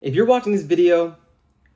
If you're watching this video,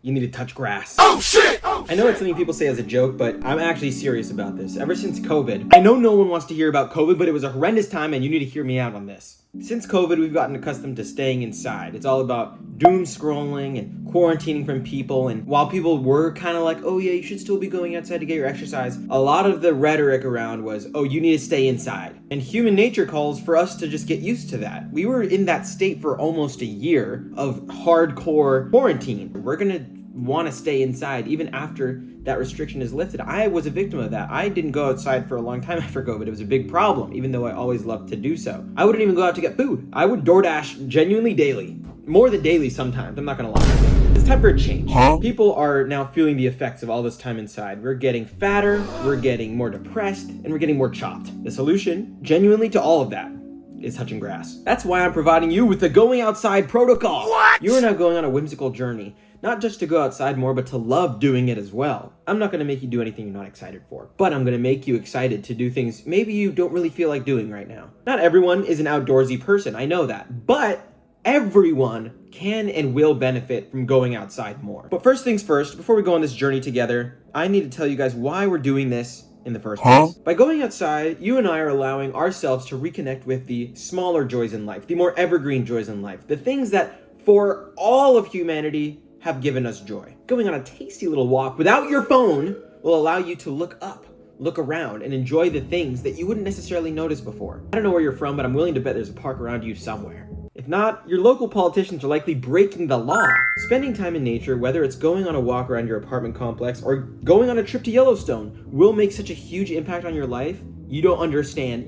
you need to touch grass. Oh shit! I know it's something people say as a joke, but I'm actually serious about this. Ever since COVID, I know no one wants to hear about COVID, but it was a horrendous time and you need to hear me out on this. Since COVID, we've gotten accustomed to staying inside. It's all about doom scrolling and quarantining from people. And while people were kind of like, oh yeah, you should still be going outside to get your exercise, a lot of the rhetoric around was, oh, you need to stay inside. And human nature calls for us to just get used to that. We were in that state for almost a year of hardcore quarantine. We're gonna want to stay inside even after that restriction is lifted. I was a victim of that. I didn't go outside for a long time after COVID. It was a big problem, even though I always loved to do so. I wouldn't even go out to get food. I would DoorDash genuinely daily. More than daily sometimes, I'm not gonna lie. It's time for a change. People are now feeling the effects of all this time inside. We're getting fatter, we're getting more depressed, and we're getting more chopped. The solution, genuinely, to all of that is touching grass. That's why I'm providing you with the Going Outside protocol. What? You are now going on a whimsical journey. Not just to go outside more, but to love doing it as well. I'm not gonna make you do anything you're not excited for, but I'm gonna make you excited to do things maybe you don't really feel like doing right now. Not everyone is an outdoorsy person, I know that, but everyone can and will benefit from going outside more. But first things first, before we go on this journey together, I need to tell you guys why we're doing this in the first place. By going outside, you and I are allowing ourselves to reconnect with the smaller joys in life, the more evergreen joys in life, the things that for all of humanity have given us joy. Going on a tasty little walk without your phone will allow you to look up, look around, and enjoy the things that you wouldn't necessarily notice before. I don't know where you're from, but I'm willing to bet there's a park around you somewhere. If not, your local politicians are likely breaking the law. Spending time in nature, whether it's going on a walk around your apartment complex or going on a trip to Yellowstone, will make such a huge impact on your life. You don't understand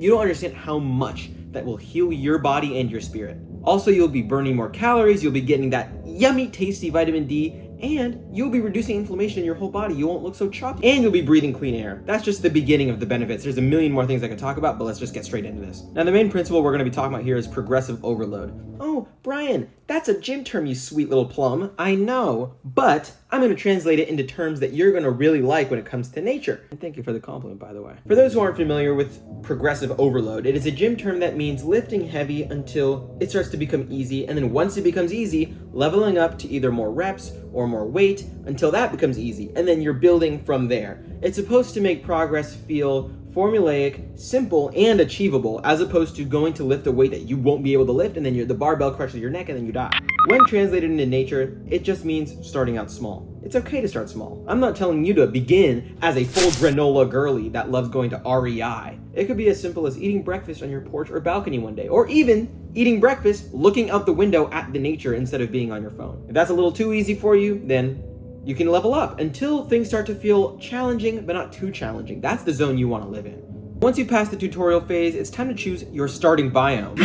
how much that will heal your body and your spirit. Also, you'll be burning more calories, you'll be getting that yummy, tasty vitamin D, and you'll be reducing inflammation in your whole body. You won't look so choppy, and you'll be breathing clean air. That's just the beginning of the benefits. There's a million more things I could talk about, but let's just get straight into this. Now, the main principle we're gonna be talking about here is progressive overload. Oh, Brian, that's a gym term, you sweet little plum. I know, but I'm gonna translate it into terms that you're gonna really like when it comes to nature. And thank you for the compliment, by the way. For those who aren't familiar with progressive overload, it is a gym term that means lifting heavy until it starts to become easy, and then once it becomes easy, leveling up to either more reps or more weight until that becomes easy, and then you're building from there. It's supposed to make progress feel formulaic, simple, and achievable, as opposed to going to lift a weight that you won't be able to lift, and then the barbell crushes your neck, and then you die. When translated into nature, it just means starting out small. It's okay to start small. I'm not telling you to begin as a full granola girly that loves going to REI. It could be as simple as eating breakfast on your porch or balcony one day, or even eating breakfast looking out the window at the nature instead of being on your phone. If that's a little too easy for you, then you can level up until things start to feel challenging, but not too challenging. That's the zone you want to live in. Once you pass the tutorial phase, it's time to choose your starting biome.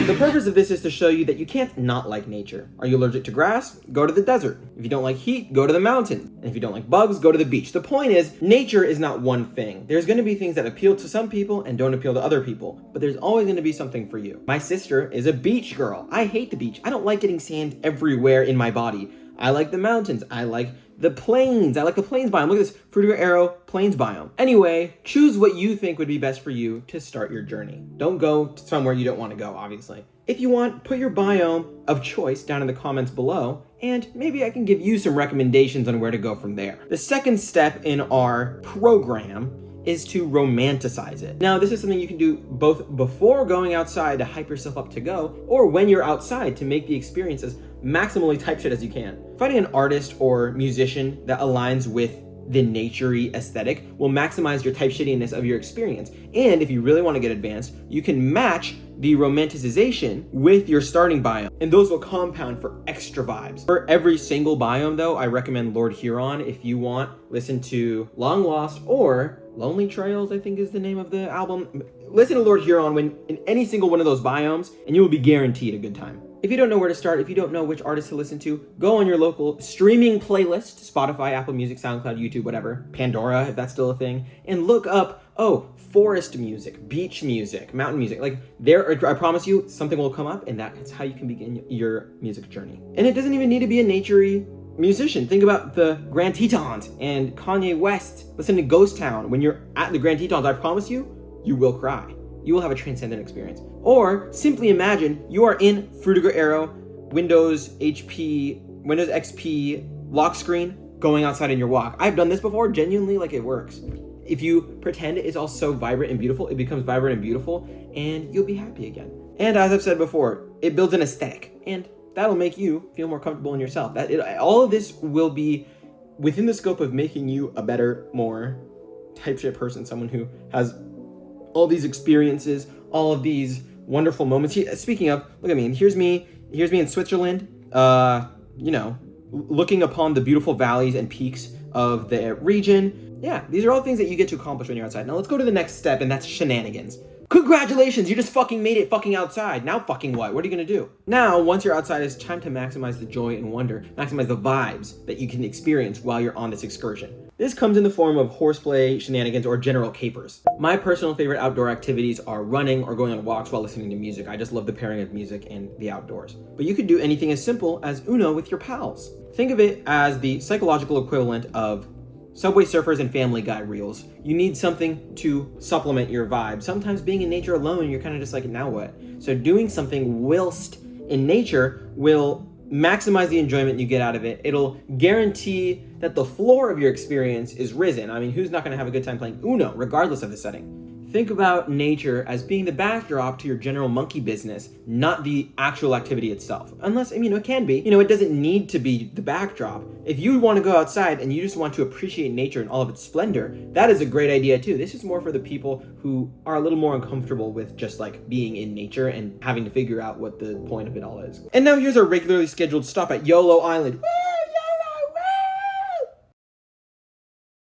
The purpose of this is to show you that you can't not like nature. Are you allergic to grass? Go to the desert. If you don't like heat, go to the mountain. And if you don't like bugs, go to the beach. The point is, nature is not one thing. There's going to be things that appeal to some people and don't appeal to other people, but there's always going to be something for you. My sister is a beach girl. I hate the beach. I don't like getting sand everywhere in my body. I like the mountains. I like the plains. I like the plains biome. Look at this, Fruitiger Arrow plains biome. Anyway, choose what you think would be best for you to start your journey. Don't go somewhere you don't want to go, obviously. If you want, put your biome of choice down in the comments below, and maybe I can give you some recommendations on where to go from there. The second step in our program is to romanticize it. Now, this is something you can do both before going outside to hype yourself up to go, or when you're outside to make the experience as maximally type shit as you can. Finding an artist or musician that aligns with the naturey aesthetic will maximize your type shittiness of your experience. And if you really want to get advanced, you can match the romanticization with your starting biome, and those will compound for extra vibes. For every single biome though, I recommend Lord Huron. If you want, listen to Long Lost or Lonely Trails, I think is the name of the album. Listen to Lord Huron when in any single one of those biomes, and you will be guaranteed a good time. If you don't know where to start, if you don't know which artist to listen to, go on your local streaming playlist, Spotify, Apple Music, SoundCloud, YouTube, whatever, Pandora, if that's still a thing, and look up, forest music, beach music, mountain music. Like there, I promise you, something will come up, and that's how you can begin your music journey. And it doesn't even need to be a naturey musician. Think about the Grand Tetons and Kanye West. Listen to Ghost Town. When you're at the Grand Tetons, I promise you, you will cry. You will have a transcendent experience. Or simply imagine you are in Fruitiger Arrow, Windows, HP, Windows XP lock screen, going outside in your walk. I've done this before, genuinely, like, it works. If you pretend it's all so vibrant and beautiful, it becomes vibrant and beautiful, and you'll be happy again. And as I've said before, it builds an aesthetic, and that'll make you feel more comfortable in yourself. All of this will be within the scope of making you a better, more type shit person, someone who has all these experiences, all of these wonderful moments. Speaking of, look at me. Here's me in Switzerland, looking upon the beautiful valleys and peaks of the region. Yeah, these are all things that you get to accomplish when you're outside. Now let's go to the next step, and that's shenanigans. Congratulations, you just fucking made it fucking outside. Now fucking what? What are you gonna do? Now, once you're outside, it's time to maximize the joy and wonder, maximize the vibes that you can experience while you're on this excursion. This comes in the form of horseplay, shenanigans, or general capers. My personal favorite outdoor activities are running or going on walks while listening to music. I just love the pairing of music and the outdoors. But you could do anything as simple as Uno with your pals. Think of it as the psychological equivalent of Subway Surfers and Family Guy reels. You need something to supplement your vibe. Sometimes being in nature alone, you're kind of just like, now what? So doing something whilst in nature will maximize the enjoyment you get out of it. It'll guarantee that the floor of your experience is risen. I mean, who's not going to have a good time playing Uno, regardless of the setting? Think about nature as being the backdrop to your general monkey business, not the actual activity itself. Unless, it can be. It doesn't need to be the backdrop. If you want to go outside and you just want to appreciate nature in all of its splendor, that is a great idea too. This is more for the people who are a little more uncomfortable with just like being in nature and having to figure out what the point of it all is. And now here's our regularly scheduled stop at YOLO Island.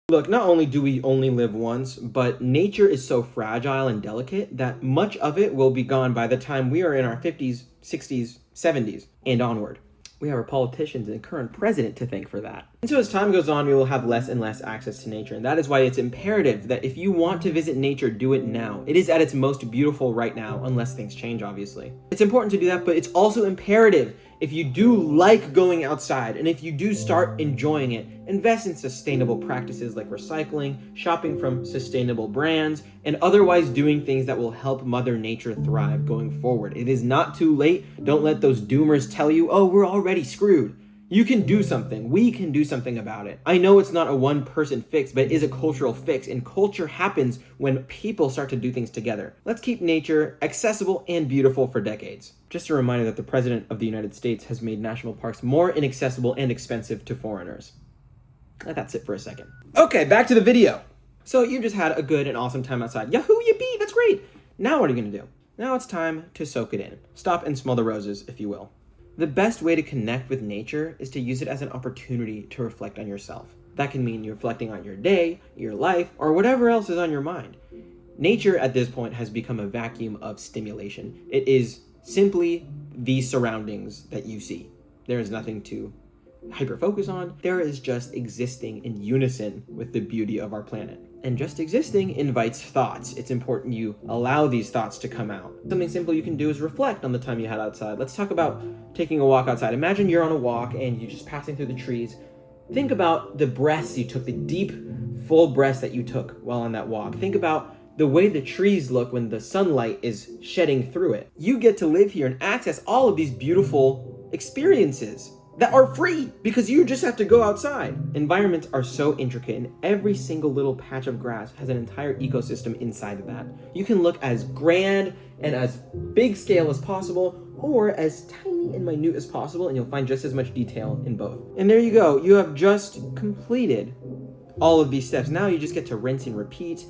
Look, not only do we only live once, but nature is so fragile and delicate that much of it will be gone by the time we are in our 50s, 60s, 70s, and onward. We have our politicians and current president to thank for that. And so as time goes on, we will have less and less access to nature. And that is why it's imperative that if you want to visit nature, do it now. It is at its most beautiful right now, unless things change, obviously. It's important to do that, but it's also imperative if you do like going outside, and if you do start enjoying it, invest in sustainable practices like recycling, shopping from sustainable brands, and otherwise doing things that will help Mother Nature thrive going forward. It is not too late. Don't let those doomers tell you, oh, we're already screwed. You can do something. We can do something about it. I know it's not a one-person fix, but it is a cultural fix, and culture happens when people start to do things together. Let's keep nature accessible and beautiful for decades. Just a reminder that the President of the United States has made national parks more inaccessible and expensive to foreigners. Let that sit for a second. Okay, back to the video. So you just had a good and awesome time outside. Yahoo, yippee, that's great. Now what are you gonna do? Now it's time to soak it in. Stop and smell the roses, if you will. The best way to connect with nature is to use it as an opportunity to reflect on yourself. That can mean you're reflecting on your day, your life, or whatever else is on your mind. Nature at this point has become a vacuum of stimulation. It is simply the surroundings that you see. There is nothing to hyper-focus on. There is just existing in unison with the beauty of our planet. And just existing invites thoughts. It's important you allow these thoughts to come out. Something simple you can do is reflect on the time you had outside. Let's talk about taking a walk outside. Imagine you're on a walk and you're just passing through the trees. Think about the breaths you took, the deep, full breaths that you took while on that walk. Think about the way the trees look when the sunlight is shedding through it. You get to live here and access all of these beautiful experiences that are free because you just have to go outside. Environments are so intricate, and every single little patch of grass has an entire ecosystem inside of that. You can look as grand and as big scale as possible, or as tiny and minute as possible, and you'll find just as much detail in both. And there you go. You have just completed all of these steps. Now you just get to rinse and repeat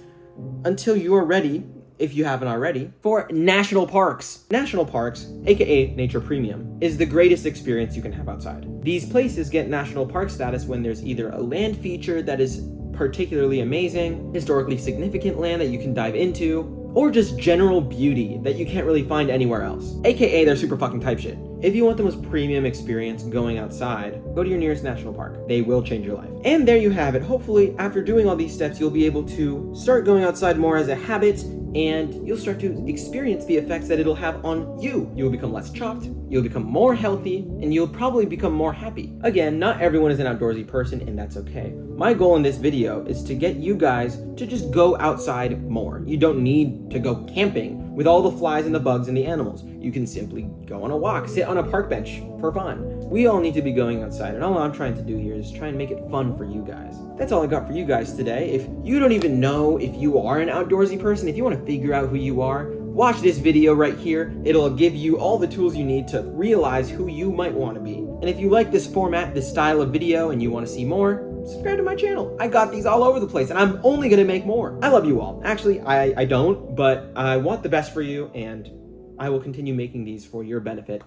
until you're ready, if you haven't already, for national parks. National parks, aka Nature Premium, is the greatest experience you can have outside. These places get national park status when there's either a land feature that is particularly amazing, historically significant land that you can dive into, or just general beauty that you can't really find anywhere else. AKA they're super fucking type shit. If you want the most premium experience going outside, go to your nearest national park. They will change your life. And there you have it. Hopefully, after doing all these steps, you'll be able to start going outside more as a habit, and you'll start to experience the effects that it'll have on you. You'll become less chopped, you'll become more healthy, and you'll probably become more happy. Again, not everyone is an outdoorsy person, and that's okay. My goal in this video is to get you guys to just go outside more. You don't need to go camping with all the flies and the bugs and the animals. You can simply go on a walk, sit on a park bench for fun. We all need to be going outside, and all I'm trying to do here is try and make it fun for you guys. That's all I got for you guys today. If you don't even know if you are an outdoorsy person, if you want to figure out who you are, watch this video right here. It'll give you all the tools you need to realize who you might want to be. And if you like this format, this style of video, and you want to see more, subscribe to my channel. I got these all over the place, and I'm only gonna make more. I love you all. Actually, I don't, but I want the best for you, and I will continue making these for your benefit